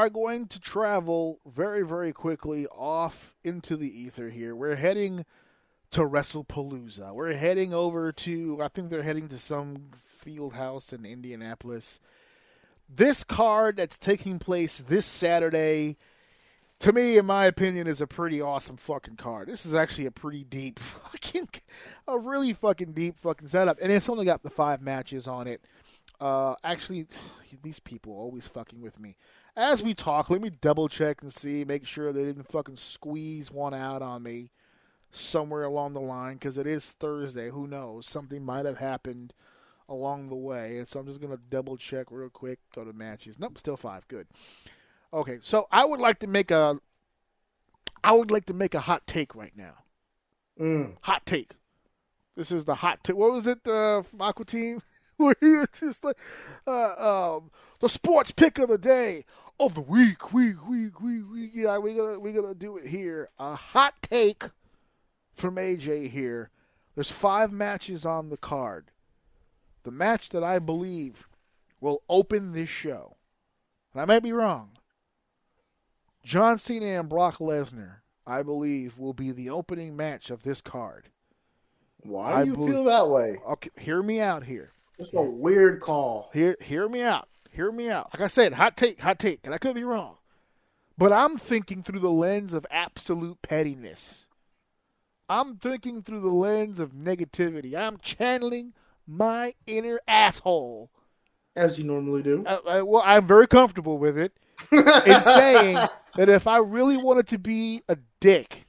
are going to travel very, very quickly off into the ether here. We're heading to Wrestlepalooza. We're heading over to, I think they're heading to some field house in Indianapolis. This card that's taking place this Saturday, to me, in my opinion, is a pretty awesome fucking card. This is actually a pretty deep a really fucking deep fucking setup. And it's only got the 5 matches on it. Actually, these people always fucking with me. As we talk, let me double check and see, make sure they didn't fucking squeeze one out on me somewhere along the line, because it is Thursday. Who knows? Something might have happened along the way. And so I'm just going to double check real quick, go to matches. Nope, still 5. Good. Okay, so I would like to make a hot take right now. Hot take. This is the hot take. What was it, from Aqua Team? Where you're just like, the sports pick of the day, of the week. Yeah, we're gonna do it here. A hot take from AJ here. There's 5 matches on the card. The match that I believe will open this show, and I might be wrong, John Cena and Brock Lesnar, I believe, will be the opening match of this card. Why do you feel that way? Okay, hear me out here. It's a weird call. Hear me out. Hear me out. Like I said, hot take, and I could be wrong. But I'm thinking through the lens of absolute pettiness. I'm thinking through the lens of negativity. I'm channeling my inner asshole. As you normally do. Well, I'm very comfortable with it. In saying that if I really wanted to be a dick,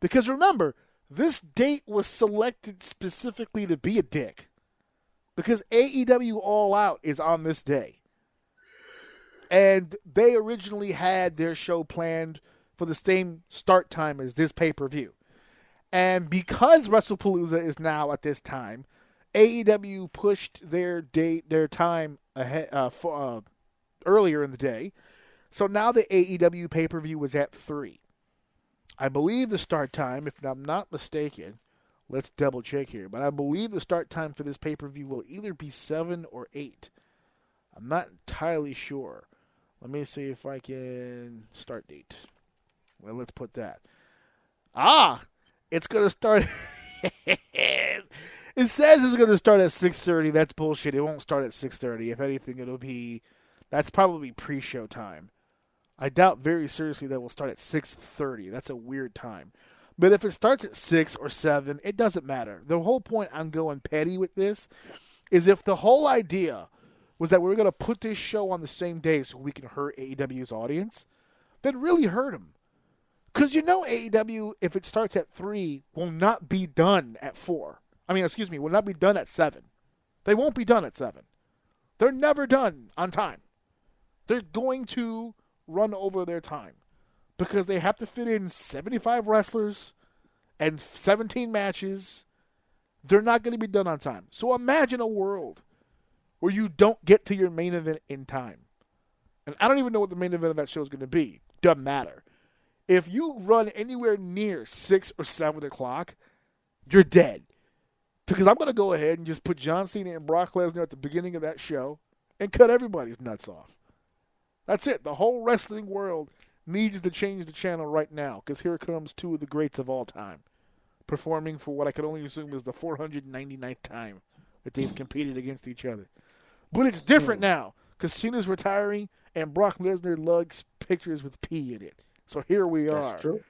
because remember, this date was selected specifically to be a dick, because AEW All Out is on this day. And they originally had their show planned for the same start time as this pay-per-view. And because Wrestlepalooza is now at this time, AEW pushed their time ahead earlier in the day. So now the AEW pay-per-view was at 3. I believe the start time, if I'm not mistaken, let's double check here, but I believe the start time for this pay-per-view will either be 7 or 8. I'm not entirely sure. Let me see if I can start date. Well, let's put that. It's going to start. It says it's going to start at 6:30. That's bullshit. It won't start at 6:30. If anything, that's probably pre-show time. I doubt very seriously that will start at 6:30. That's a weird time. But if it starts at 6 or 7, it doesn't matter. The whole point I'm going petty with this is if the whole idea was that we were going to put this show on the same day so we can hurt AEW's audience, then really hurt them. Because AEW, if it starts at 3, will not be done at 4. Will not be done at 7. They won't be done at 7. They're never done on time. They're going to run over their time because they have to fit in 75 wrestlers and 17 matches. They're not going to be done on time. So imagine a world where you don't get to your main event in time. And I don't even know what the main event of that show is going to be. Doesn't matter. If you run anywhere near 6 or 7 o'clock, you're dead. Because I'm going to go ahead and just put John Cena and Brock Lesnar at the beginning of that show and cut everybody's nuts off. That's it. The whole wrestling world needs to change the channel right now, because here comes 2 of the greats of all time, performing for what I could only assume is the 499th time that they've competed against each other. But it's different now, because Cena's retiring and Brock Lesnar lugs pictures with P in it. So here we are. That's true.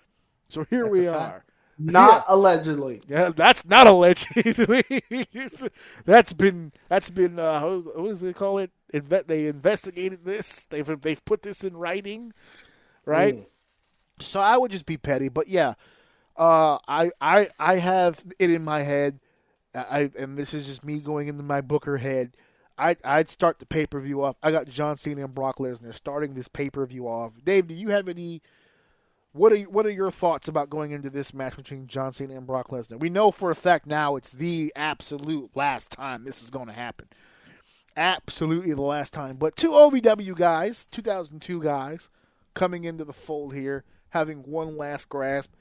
So here we are. Not allegedly. Yeah, that's not allegedly. that's been what does they call it? They investigated this. They've put this in writing, right? So I would just be petty, but yeah, I have it in my head. And this is just me going into my Booker head. I'd start the pay-per-view off. I got John Cena and Brock Lesnar starting this pay-per-view off. Dave, do you have any? What are your thoughts about going into this match between John Cena and Brock Lesnar? We know for a fact now it's the absolute last time this is going to happen. Absolutely the last time. But 2 OVW guys, 2002 guys, coming into the fold here, having one last grasp.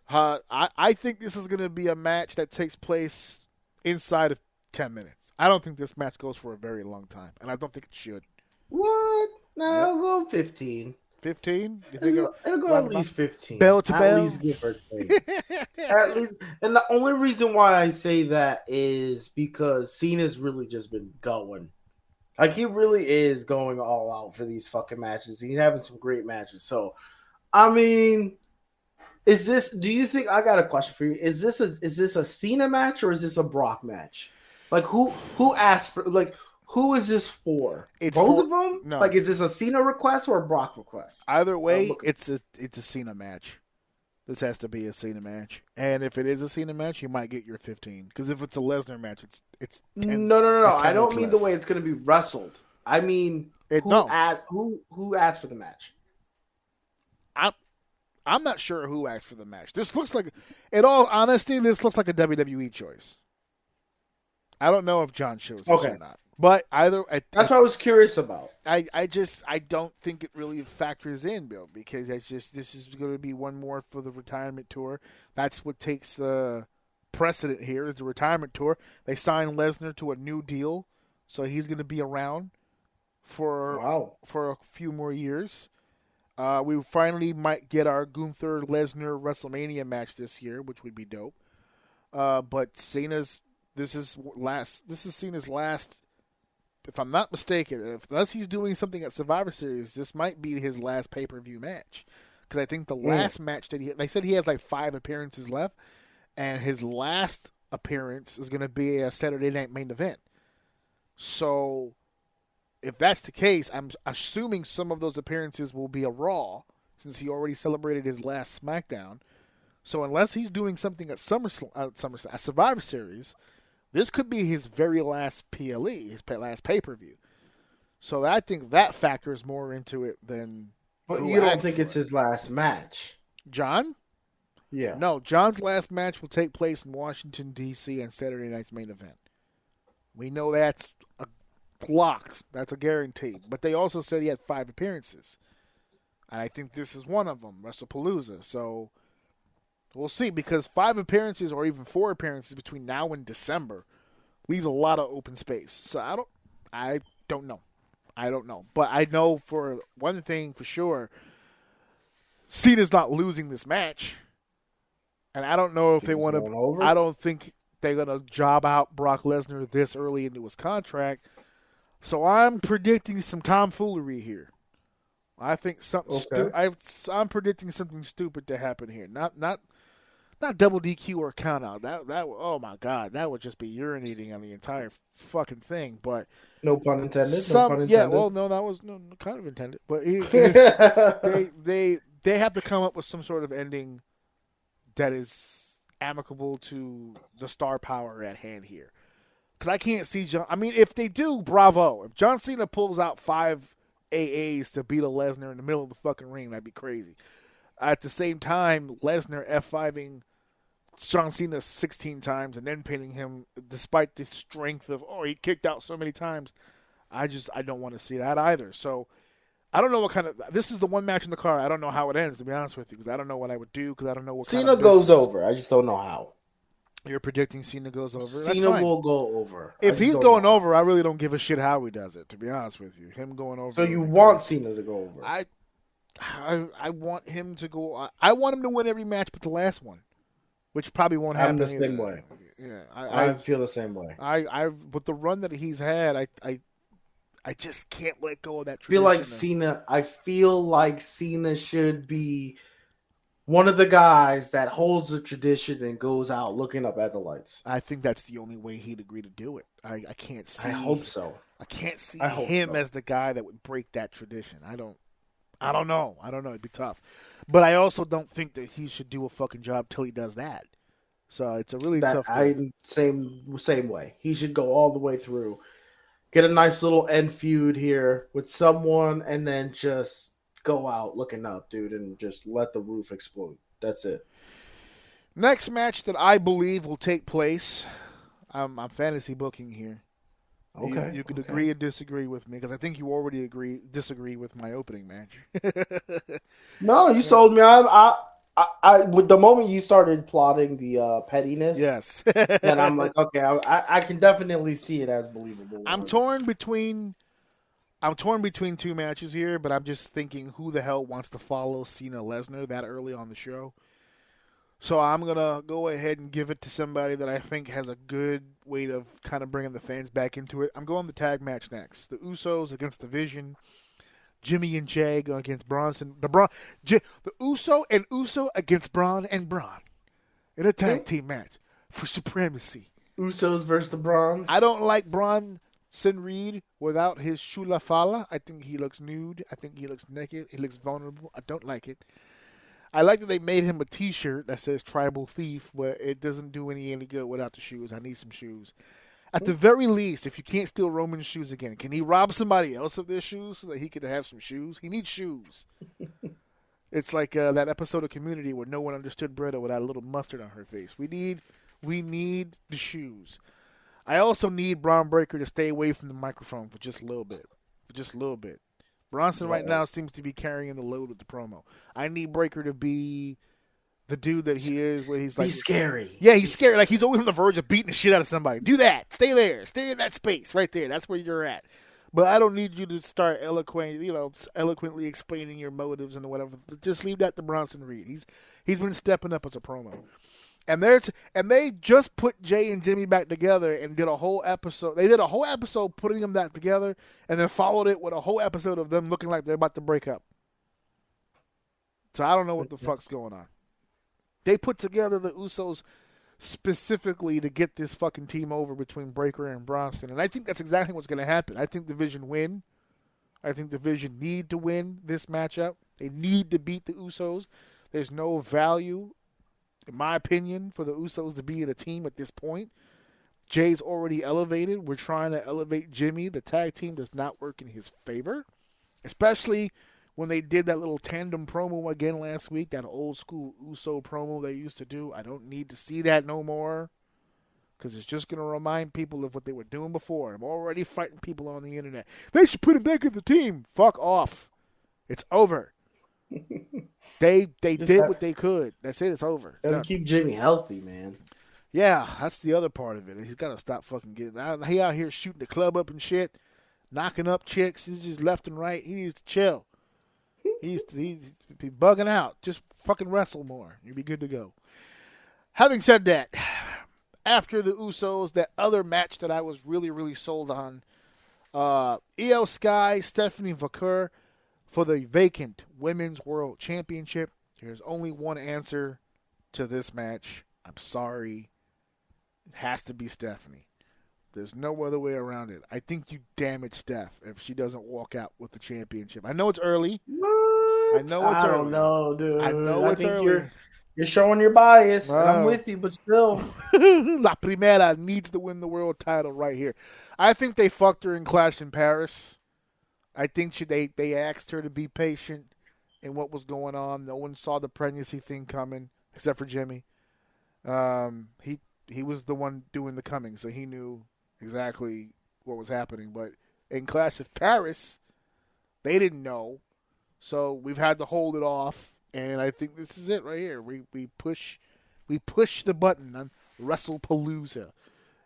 I think this is going to be a match that takes place inside of 10 minutes. I don't think this match goes for a very long time, and I don't think it should. What? No, I'll go 15. 15? You think it'll go at least 15. Bell to at bell? least give or take. At least, and the only reason why I say that is because Cena's really just been going. Like, he really is going all out for these fucking matches. He's having some great matches. So, I mean, do you think, I got a question for you. Is this a Cena match or is this a Brock match? Like, who asked for, like, who is this for? Both of them? No. Like, is this a Cena request or a Brock request? Either way, it's a Cena match. This has to be a Cena match. And if it is a Cena match, you might get your 15. Because if it's a Lesnar match, it's 10. No. I don't mean the way it's going to be wrestled. I mean, who asked for the match? I'm not sure who asked for the match. This looks like, in all honesty, this looks like a WWE choice. I don't know if John chose this or not. But either that's what I was curious about. I don't think it really factors in, Bill, because this is going to be one more for the retirement tour. That's what takes the precedent here is the retirement tour. They signed Lesnar to a new deal, so he's going to be around for a few more years. We finally might get our Gunther Lesnar WrestleMania match this year, which would be dope. But this is Cena's last. If I'm not mistaken, unless he's doing something at Survivor Series, this might be his last pay-per-view match. Because I think the last match they said he has like 5 appearances left, and his last appearance is going to be a Saturday Night Main Event. So, if that's the case, I'm assuming some of those appearances will be a Raw, since he already celebrated his last SmackDown. So, unless he's doing something at Survivor Series, this could be his very last PLE, his last pay-per-view. So I think that factors more into it than... But you don't think it's his last match? John? Yeah. No, John's last match will take place in Washington, D.C. on Saturday night's main event. We know that's locked. That's a guarantee. But they also said he had 5 appearances. And I think this is one of them, Wrestlepalooza. So... we'll see, because 5 appearances or even 4 appearances between now and December leaves a lot of open space. So I don't know. But I know for one thing for sure, Cena's not losing this match. And I don't know if they want to. I don't think they're going to job out Brock Lesnar this early into his contract. So I'm predicting some tomfoolery here. I think something. I'm predicting something stupid to happen here. Not double DQ or count out. That oh my God, that would just be urinating on the entire fucking thing. But no pun intended. Yeah, well, no, that was kind of intended. But they have to come up with some sort of ending that is amicable to the star power at hand here. Because I can't see John. I mean, if they do, bravo. If John Cena pulls out 5 AAs to beat a Lesnar in the middle of the fucking ring, that'd be crazy. At the same time, Lesnar F5ing John Cena 16 times and then pinning him despite the strength of, he kicked out so many times. I don't want to see that either. So I don't know what kind of, this is the one match in the card. I don't know how it ends, to be honest with you, because I don't know what I would do, because I don't know what Cena kind of goes over. I just don't know how. You're predicting Cena goes over? Cena will go over. If he's going over, I really don't give a shit how he does it, to be honest with you. Him going over. So you want Cena to go over? I want him to go. I want him to win every match but the last one, which probably won't happen. I'm the same way. Yeah, I feel the same way. With the run that he's had, I just can't let go of that tradition. I feel like Cena should be one of the guys that holds the tradition and goes out looking up at the lights. I think that's the only way he'd agree to do it. I can't see. I hope so. I can't see him as the guy that would break that tradition. I don't know. It'd be tough. But I also don't think that he should do a fucking job till he does that. So it's a really tough thing. Same way. He should go all the way through. Get a nice little end feud here with someone and then just go out looking up, dude, and just let the roof explode. That's it. Next match that I believe will take place, I'm fantasy booking here. Okay. You could agree or disagree with me, because I think you already disagree with my opening match. No, you sold me. I with the moment you started plotting the pettiness, yes, then I'm like, okay, I can definitely see it as believable. I'm torn between I'm torn between two matches here, but I'm just thinking who the hell wants to follow Cena Lesnar that early on the show. So I'm going to go ahead and give it to somebody that I think has a good way of kind of bringing the fans back into it. I'm going the tag match next. The Usos against the Vision. Jimmy and Jay going against Bronson. The Uso and Uso against Braun and Braun in a tag team match for supremacy. Usos versus the Bronze. I don't like Bronson Reed without his shula fala. I think he looks nude. I think he looks naked. He looks vulnerable. I don't like it. I like that they made him a T-shirt that says Tribal Thief, but it doesn't do any good without the shoes. I need some shoes. At the very least, if you can't steal Roman's shoes again, can he rob somebody else of their shoes so that he could have some shoes? He needs shoes. It's like that episode of Community where no one understood Britta without a little mustard on her face. We need the shoes. I also need Braun Breaker to stay away from the microphone for just a little bit. Bronson right now seems to be carrying the load with the promo. I need Breaker to be the dude that he is, where he's like... He's scary. Yeah, he's scary. Like, he's always on the verge of beating the shit out of somebody. Do that. Stay there. Stay in that space right there. That's where you're at. But I don't need you to start eloquently explaining your motives and whatever. Just leave that to Bronson Reed. He's been stepping up as a promo. And they just put Jay and Jimmy back together and did a whole episode. They did a whole episode putting them back together and then followed it with a whole episode of them looking like they're about to break up. So I don't know what the fuck's going on. They put together the Usos specifically to get this fucking team over between Breaker and Bronson. And I think that's exactly what's going to happen. I think the Vision win. I think the Vision need to win this matchup. They need to beat the Usos. There's no value, in my opinion, for the Usos to be in a team at this point. Jay's already elevated. We're trying to elevate Jimmy. The tag team does not work in his favor, especially when they did that little tandem promo again last week, that old school Uso promo they used to do. I don't need to see that no more because it's just going to remind people of what they were doing before. I'm already fighting people on the internet. They should put him back in the team. Fuck off. It's over. They did what they could. That's it. It's over. Gotta keep Jimmy healthy, man. Yeah, that's the other part of it. He's got to stop fucking getting out. He out here shooting the club up and shit, knocking up chicks. He's just left and right. He needs to chill. He's be bugging out. Just fucking wrestle more. You'll be good to go. Having said that, after the Usos, that other match that I was really, really sold on, Io Sky, Stephanie Vaquer for the vacant Women's World Championship. There's only one answer to this match. I'm sorry. It has to be Stephanie. There's no other way around it. I think you damage Steph if she doesn't walk out with the championship. I know it's early. What? I know it's early. I don't know, dude. I know it's early. You're showing your bias, and I'm with you, but still. La Primera needs to win the world title right here. I think they fucked her in Clash in Paris. I think they asked her to be patient in what was going on. No one saw the pregnancy thing coming except for Jimmy. He was the one doing the coming, so he knew exactly what was happening. But in Clash of Paris, they didn't know, so we've had to hold it off. And I think this is it right here. We push the button on Wrestlepalooza,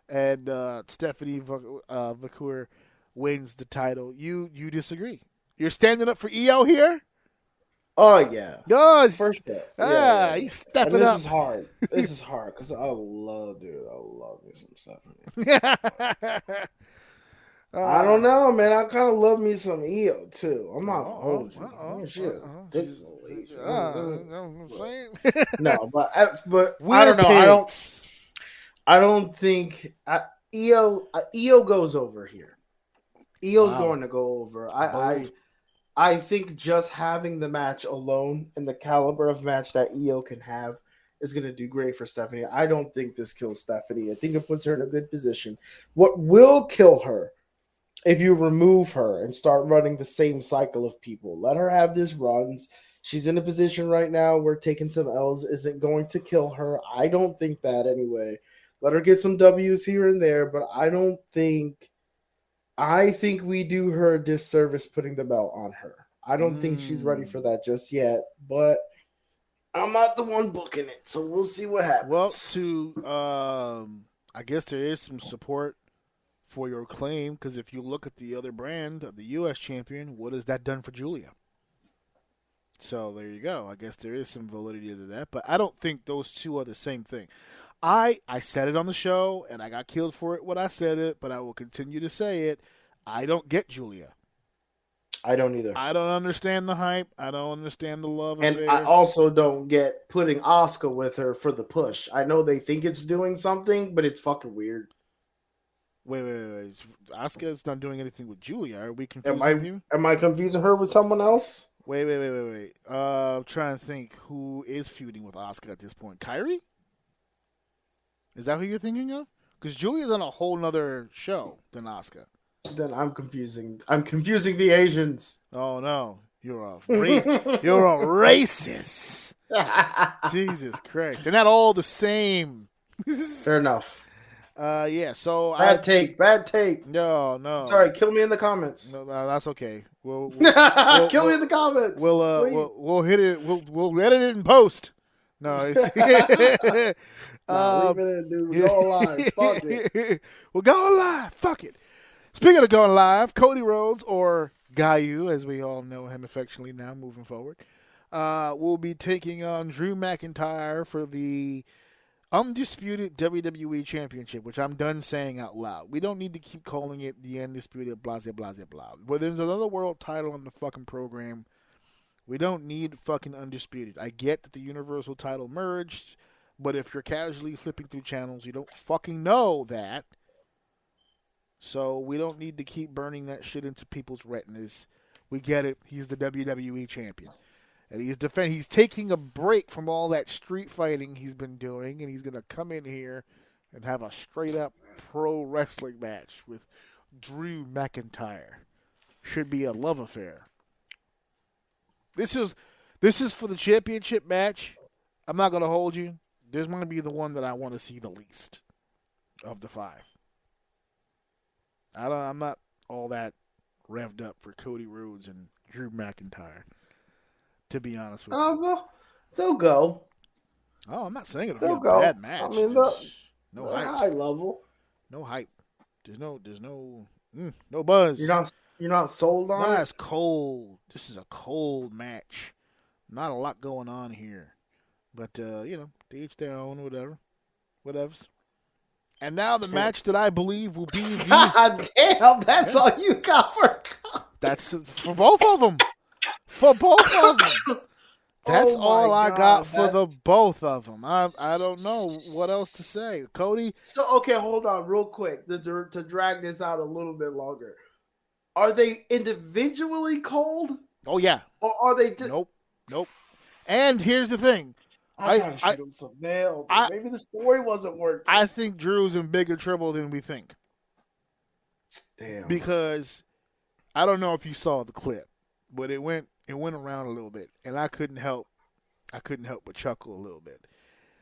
and Stephanie Vaquer wins the title. You disagree? You're standing up for EO here? Oh yeah. Gosh. First step. Yeah. He's stepping up. This is hard. This is hard because I love me some Stephanie. I don't know, man. I kind of love me some EO too. I'm not old. This is I'm saying. No, but I don't know. I don't think EO goes over here. EO's going to go over. I think just having the match alone and the caliber of match that EO can have is going to do great for Stephanie. I don't think this kills Stephanie. I think it puts her in a good position. What will kill her if you remove her and start running the same cycle of people? Let her have this runs. She's in a position right now where taking some L's isn't going to kill her. I don't think that anyway. Let her get some W's here and there, but I think we do her a disservice putting the belt on her. I don't think she's ready for that just yet, but I'm not the one booking it, so we'll see what happens. Well, I guess there is some support for your claim, because if you look at the other brand of the U.S. champion, what has that done for Julia? So there you go. I guess there is some validity to that, but I don't think those two are the same thing. I said it on the show, and I got killed for it when I said it, but I will continue to say it. I don't get Julia. I don't either. I don't understand the hype. I don't understand the love and affair. I also don't get putting Asuka with her for the push. I know they think it's doing something, but it's fucking weird. Wait. Asuka's not doing anything with Julia. Are we confusing you? Am I confusing her with someone else? Wait. I'm trying to think who is feuding with Asuka at this point. Kairi? Is that who you're thinking of? Because Julia's on a whole nother show than Asuka. Then I'm confusing the Asians. Oh no, you're a racist. Jesus Christ, they're not all the same. Fair enough. Yeah. So bad take. No. Sorry, kill me in the comments. No, that's okay. We'll kill me in the comments. We'll hit it. We'll edit it in post. No, it's leave it in, dude. We're going live. Fuck it. We're going live. Fuck it. Speaking of going live, Cody Rhodes, or Gayu, as we all know him affectionately now, moving forward, will be taking on Drew McIntyre for the Undisputed WWE Championship, which I'm done saying out loud. We don't need to keep calling it the Undisputed blah, blah, blah, blah. But there's another world title on the fucking program. We don't need fucking Undisputed. I get that the Universal title merged, but if you're casually flipping through channels, you don't fucking know that. So we don't need to keep burning that shit into people's retinas. We get it. He's the WWE champion. And he's taking a break from all that street fighting he's been doing, and he's going to come in here and have a straight-up pro wrestling match with Drew McIntyre. Should be a love affair. This is for the championship match. I'm not going to hold you. This might be the one that I want to see the least of the 5. I'm not all that revved up for Cody Rhodes and Drew McIntyre, to be honest with you. They'll go. Oh, I'm not saying it'll be a bad match. I mean, no hype. High level. No hype. There's no buzz. You're not sold on it? It's cold. This is a cold match. Not a lot going on here. But, to each their own, whatevers. And now the match that I believe will be the... God damn, that's all you got for... That's for both of them. That's all I got for the both of them. I don't know what else to say. Cody? So, okay, hold on real quick to drag this out a little bit longer. Are they individually cold? Oh, yeah. Or are they... Nope. And here's the thing. I'm trying to shoot him some mail. Maybe the story wasn't working. I think Drew's in bigger trouble than we think. Damn. Because I don't know if you saw the clip, but it went around a little bit, and I couldn't help but chuckle a little bit.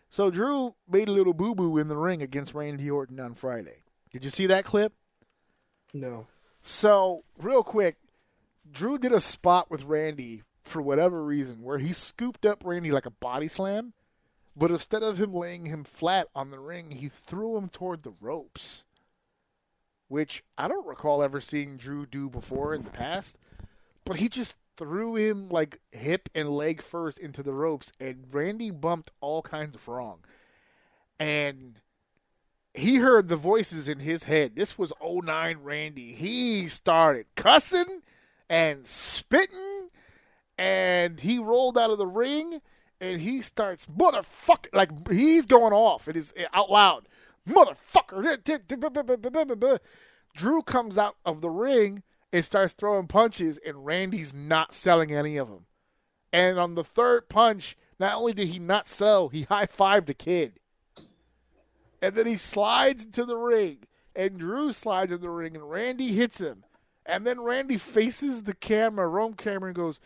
So Drew made a little boo-boo in the ring against Randy Orton on Friday. Did you see that clip? No. So, real quick, Drew did a spot with Randy for whatever reason, where he scooped up Randy like a body slam, but instead of him laying him flat on the ring, he threw him toward the ropes, which I don't recall ever seeing Drew do before in the past, but he just threw him like hip and leg first into the ropes, and Randy bumped all kinds of wrong. And he heard the voices in his head. This was 09 Randy. He started cussing and spitting, and he rolled out of the ring, and he starts, motherfucker, like he's going off. It is out loud. Motherfucker. Drew comes out of the ring and starts throwing punches, and Randy's not selling any of them. And on the third punch, not only did he not sell, he high-fived the kid. And then he slides into the ring, and Drew slides in the ring, and Randy hits him. And then Randy faces the camera, Rome camera, and goes,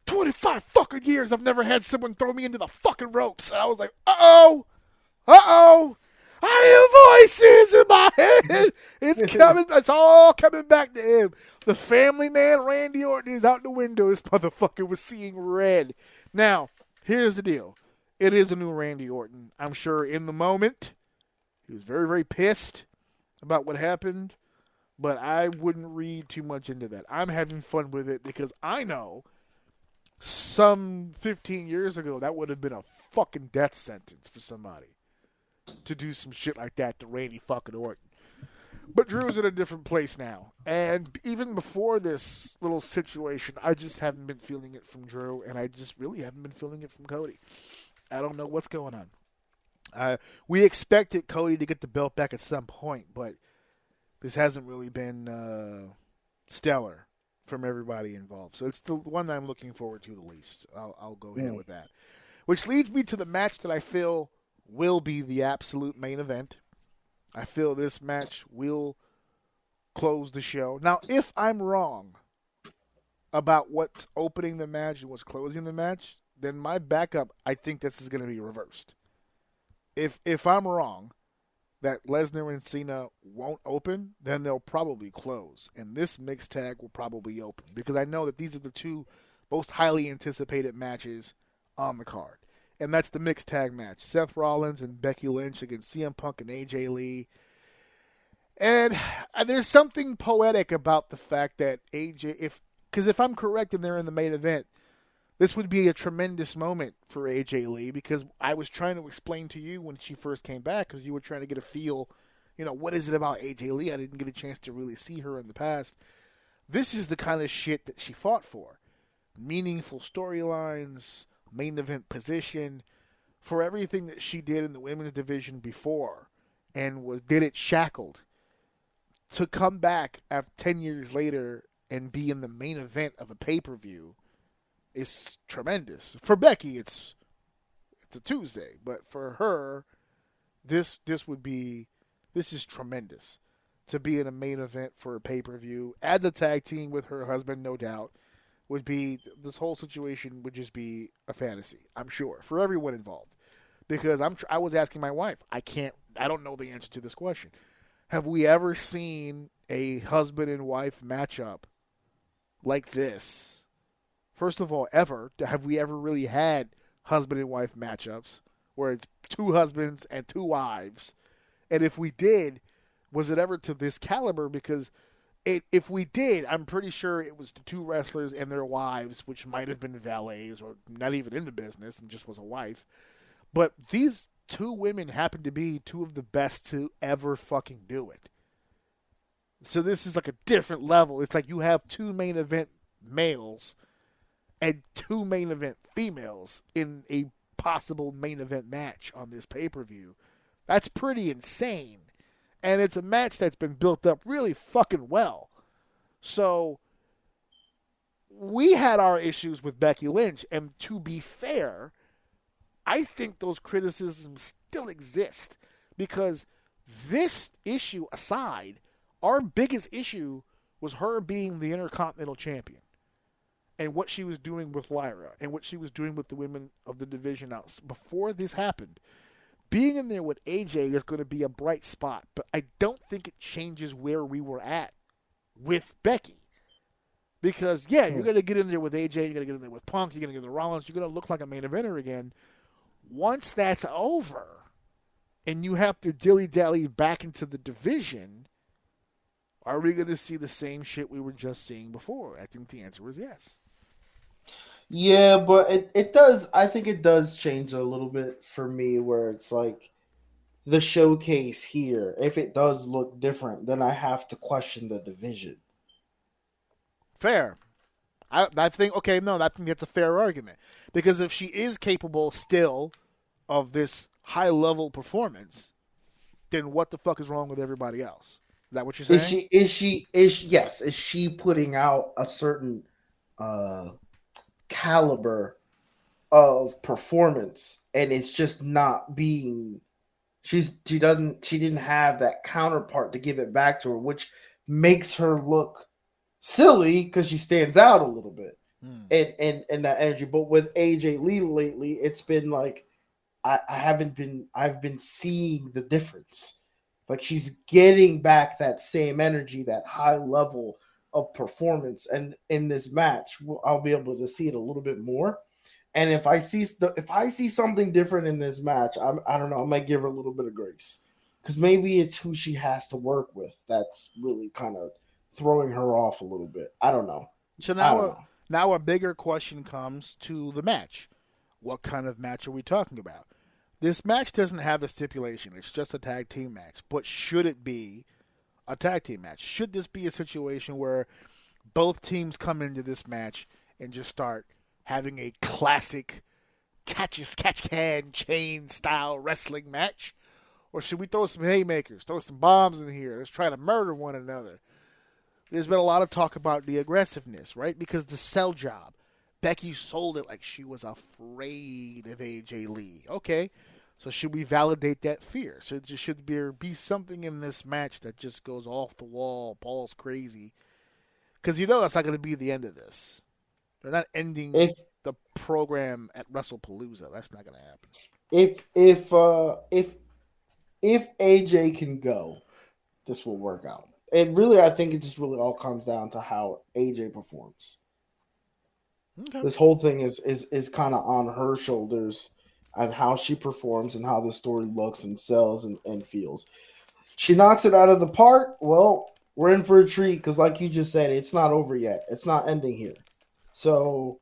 25 fucking years I've never had someone throw me into the fucking ropes. And I was like, uh-oh. I hear voices in my head. It's all coming back to him. The family man, Randy Orton, is out the window. This motherfucker was seeing red. Now, here's the deal. It is a new Randy Orton. I'm sure in the moment, he was very, very pissed about what happened. But I wouldn't read too much into that. I'm having fun with it because I know some 15 years ago that would have been a fucking death sentence for somebody to do some shit like that to Randy fucking Orton. But Drew's in a different place now. And even before this little situation, I just haven't been feeling it from Drew, and I just really haven't been feeling it from Cody. I don't know what's going on. We expected Cody to get the belt back at some point, but this hasn't really been stellar from everybody involved. So it's the one that I'm looking forward to the least. I'll go ahead with that. Which leads me to the match that I feel will be the absolute main event. I feel this match will close the show. Now, if I'm wrong about what's opening the match and what's closing the match, then my backup, I think this is going to be reversed. If I'm wrong that Lesnar and Cena won't open, then they'll probably close. And this mixed tag will probably open. Because I know that these are the two most highly anticipated matches on the card. And that's the mixed tag match. Seth Rollins and Becky Lynch against CM Punk and AJ Lee. And there's something poetic about the fact that AJ, because if I'm correct and they're in the main event, this would be a tremendous moment for AJ Lee, because I was trying to explain to you when she first came back, because you were trying to get a feel, what is it about AJ Lee? I didn't get a chance to really see her in the past. This is the kind of shit that she fought for. Meaningful storylines, main event position, for everything that she did in the women's division before and did it shackled. To come back 10 years later and be in the main event of a pay-per-view is tremendous. For Becky, it's a Tuesday, but for her, this is tremendous. To be in a main event for a pay-per-view, as a tag team with her husband, no doubt, this whole situation would just be a fantasy, I'm sure, for everyone involved. Because I was asking my wife, I don't know the answer to this question. Have we ever seen a husband and wife matchup like this? First of all, have we ever really had husband and wife matchups where it's two husbands and two wives? And if we did, was it ever to this caliber? Because if we did, I'm pretty sure it was the two wrestlers and their wives, which might have been valets or not even in the business and just was a wife. But these two women happen to be two of the best to ever fucking do it. So this is like a different level. It's like you have two main event males and two main event females in a possible main event match on this pay-per-view. That's pretty insane. And it's a match that's been built up really fucking well. So we had our issues with Becky Lynch, and to be fair, I think those criticisms still exist, because this issue aside, our biggest issue was her being the Intercontinental Champion and what she was doing with Lyra and what she was doing with the women of the division out before this happened. Being in there with AJ is going to be a bright spot, but I don't think it changes where we were at with Becky. Because, you're going to get in there with AJ, you're going to get in there with Punk, you're going to get in there with Rollins, you're going to look like a main eventer again. Once that's over and you have to dilly-dally back into the division, are we going to see the same shit we were just seeing before? I think the answer was yes. Yeah, but it does. I think it does change a little bit for me, where it's like the showcase here. If it does look different, then I have to question the division. Fair. I think that's a fair argument, because if she is capable still of this high level performance, then what the fuck is wrong with everybody else? Is that what you're saying? Is she putting out a certain caliber of performance, and it's just not being she didn't have that counterpart to give it back to her, which makes her look silly because she stands out a little bit and that energy. But with AJ Lee lately, it's been like I've been seeing the difference. Like, she's getting back that same energy, that high level of performance, and in this match, I'll be able to see it a little bit more. And if I see something different in this match, I don't know, I might give her a little bit of grace, because maybe it's who she has to work with that's really kind of throwing her off a little bit. I don't know. So I don't know. now a bigger question comes to the match. What kind of match are we talking about? This match doesn't have a stipulation. It's just a tag team match. But should it be a tag team match? Should this be a situation where both teams come into this match and just start having a classic catch-can chain style wrestling match? Or should we throw some haymakers, throw some bombs in here? Let's try to murder one another. There's been a lot of talk about the aggressiveness, right? Because the sell job. Becky sold it like she was afraid of AJ Lee. Okay, so should we validate that fear? Should there be something in this match that just goes off the wall, balls crazy? Because that's not going to be the end of this. They're not ending the program at Wrestlepalooza. That's not going to happen. If AJ can go, this will work out. I think it just really all comes down to how AJ performs. Okay. This whole thing is kind of on her shoulders and how she performs and how the story looks and sells and feels. She knocks it out of the park. Well, we're in for a treat because, like you just said, it's not over yet. It's not ending here. So,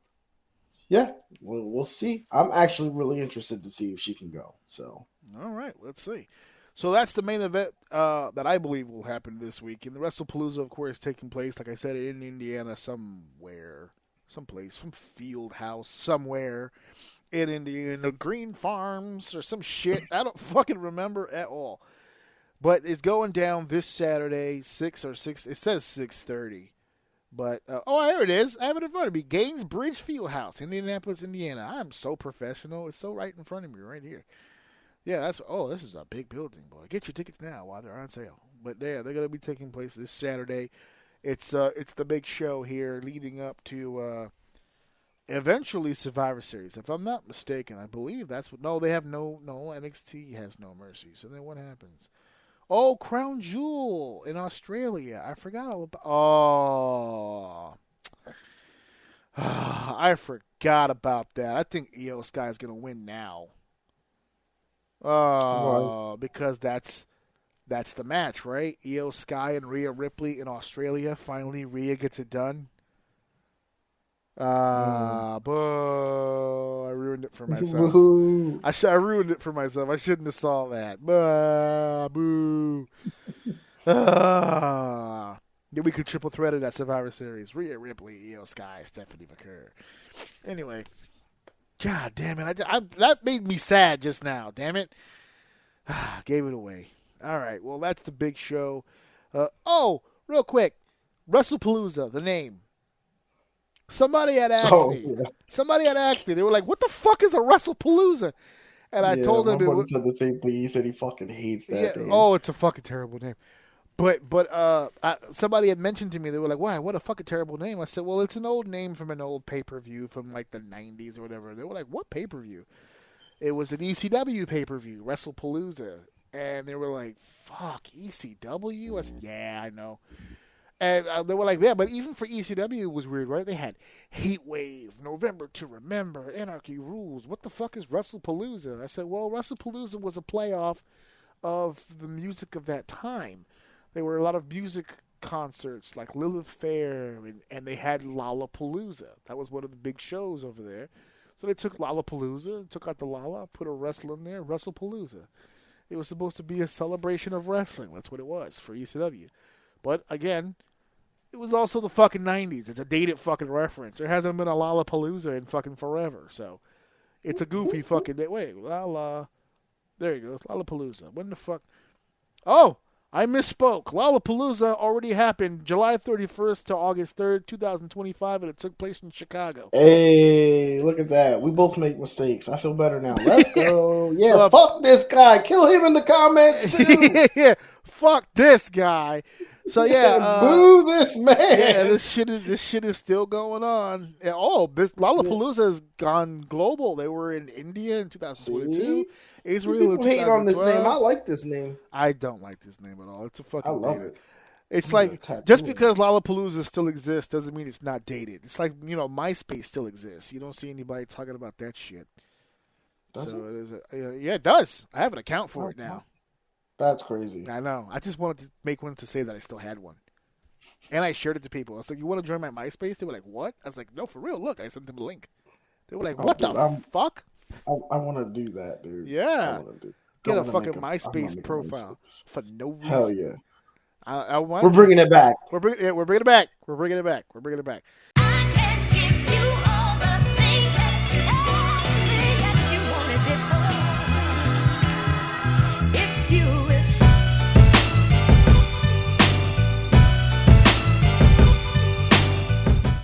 yeah, we'll see. I'm actually really interested to see if she can go. So, all right, let's see. So that's the main event that I believe will happen this week. And the Wrestlepalooza, of course, taking place, like I said, in Indiana someplace, some field house somewhere in Indiana, Green Farms or some shit. I don't fucking remember at all. But it's going down this Saturday, 6. It says 6:30. But, here it is. I have it in front of me. Gaines Bridge Fieldhouse, Indianapolis, Indiana. I'm so professional. It's so right in front of me right here. Yeah, this is a big building, boy. Get your tickets now while they're on sale. But they're going to be taking place this Saturday. It's the big show here leading up to eventually Survivor Series. If I'm not mistaken, I believe that's what. No, they have no NXT has no mercy. So then what happens? Oh, Crown Jewel in Australia. I forgot all about. Oh, I forgot about that. I think Io Sky is going to win now. Because that's the match, right? Io Sky and Rhea Ripley in Australia. Finally, Rhea gets it done. Boo! I ruined it for myself. Boo. I ruined it for myself. I shouldn't have saw that. Boo! Then we could triple thread it at Survivor Series. Rhea Ripley, Io Sky, Stephanie McCurry. Anyway. God damn it. That made me sad just now. Damn it. Gave it away. All right. Well, that's the big show. Real quick. Wrestlepalooza, the name. Somebody had asked me. Yeah. Somebody had asked me. They were like, what the fuck is a Wrestlepalooza? And I told them. My buddy said the same thing. He said he fucking hates that name. Oh, it's a fucking terrible name. But somebody had mentioned to me, they were like, "Why? What a fucking terrible name!" I said, "Well, it's an old name from an old pay-per-view from like the '90s or whatever." They were like, "What pay-per-view?" It was an ECW pay-per-view, Wrestlepalooza, and they were like, "Fuck ECW?" I said, "Yeah, I know." And they were like, "Yeah, but even for ECW, it was weird, right? They had Heat Wave, November to Remember, Anarchy Rules. What the fuck is Wrestlepalooza?" I said, "Well, Wrestlepalooza was a playoff of the music of that time." There were a lot of music concerts like Lilith Fair, and they had Lollapalooza. That was one of the big shows over there. So they took Lollapalooza, took out the Lolla, put a wrestle in there, Wrestlepalooza. It was supposed to be a celebration of wrestling. That's what it was for ECW. But, again, it was also the fucking 90s. It's a dated fucking reference. There hasn't been a Lollapalooza in fucking forever. So it's a goofy fucking day. Wait, Lolla. There you go. Lollapalooza. When the fuck? Oh! I misspoke. Lollapalooza already happened July 31st to August 3rd, 2025, and it took place in Chicago. Hey, look at that. We both make mistakes. I feel better now. Let's go. Yeah, so, fuck this guy. Kill him in the comments, too. Yeah, fuck this guy. So, yeah. Boo this man. Yeah, this shit is still going on. Lollapalooza has gone global. They were in India in 2022. See? Israel People hate on this name. I like this name. I don't like this name at all. It's a fucking I love dated. It. It's like, just because Lollapalooza still exists doesn't mean it's not dated. It's like, MySpace still exists. You don't see anybody talking about that shit. Does it? Yeah, it does. I have an account for it now. That's crazy. I know. I just wanted to make one to say that I still had one. And I shared it to people. I was like, you want to join my MySpace? They were like, what? I was like, no, for real. Look, I sent them a link. They were like, what the fuck? I want to do that, dude. Yeah. Get a fucking MySpace profile for no reason. Hell yeah. We're bringing it back. We're bringing it back. We're bringing it back.